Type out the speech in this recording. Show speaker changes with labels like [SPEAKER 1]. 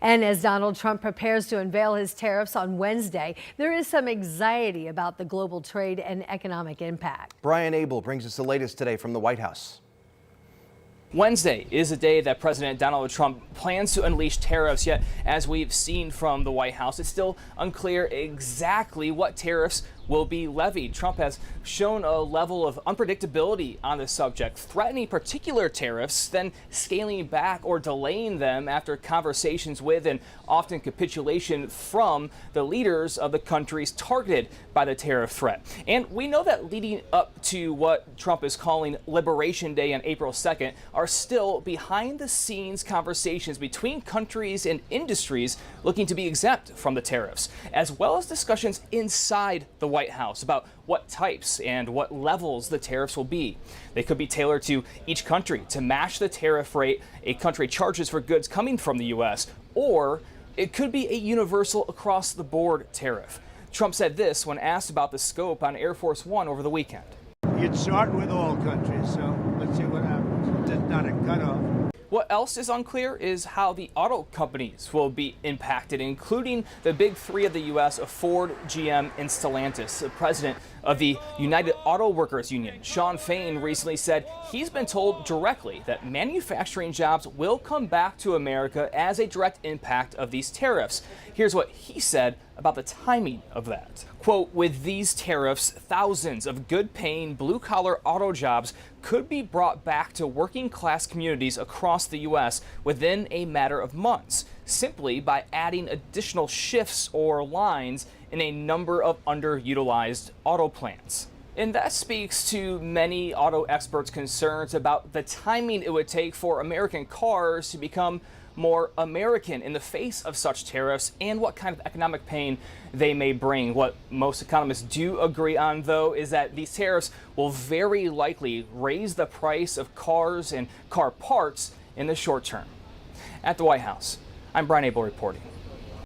[SPEAKER 1] And as Donald Trump prepares to unveil his tariffs on Wednesday, there is some anxiety about the global trade and economic impact.
[SPEAKER 2] Brian Abel brings us the latest today from the White House.
[SPEAKER 3] Wednesday is a day that President Donald Trump plans to unleash tariffs, yet as we've seen from the White House, it's still unclear exactly what tariffs will be levied. Trump has shown a level of unpredictability on the subject, threatening particular tariffs, then scaling back or delaying them after conversations with and often capitulation from the leaders of the countries targeted by the tariff threat. And we know that leading up to what Trump is calling Liberation Day on April 2nd are still behind the scenes conversations between countries and industries looking to be exempt from the tariffs, as well as discussions inside the White House about what types and what levels the tariffs will be. They could be tailored to each country to match the tariff rate a country charges for goods coming from the U.S., or it could be a universal across the board tariff. Trump said this when asked about the scope on Air Force One over the weekend.
[SPEAKER 4] You'd start with all countries, so let's see what happens. Just not a cutoff.
[SPEAKER 3] What else is unclear is how the auto companies will be impacted, including the big three of the U.S. of Ford, GM, and Stellantis. The president of the United Auto Workers Union, Shawn Fain, recently said he's been told directly that manufacturing jobs will come back to America as a direct impact of these tariffs. Here's what he said about the timing of that. Quote, with these tariffs, thousands of good-paying blue-collar auto jobs could be brought back to working-class communities across the U.S. within a matter of months, simply by adding additional shifts or lines in a number of underutilized auto plants. And that speaks to many auto experts' concerns about the timing it would take for American cars to become more American in the face of such tariffs and what kind of economic pain they may bring. What most economists do agree on, though, is that these tariffs will very likely raise the price of cars and car parts in the short term. At the White House, I'm Brian Abel reporting.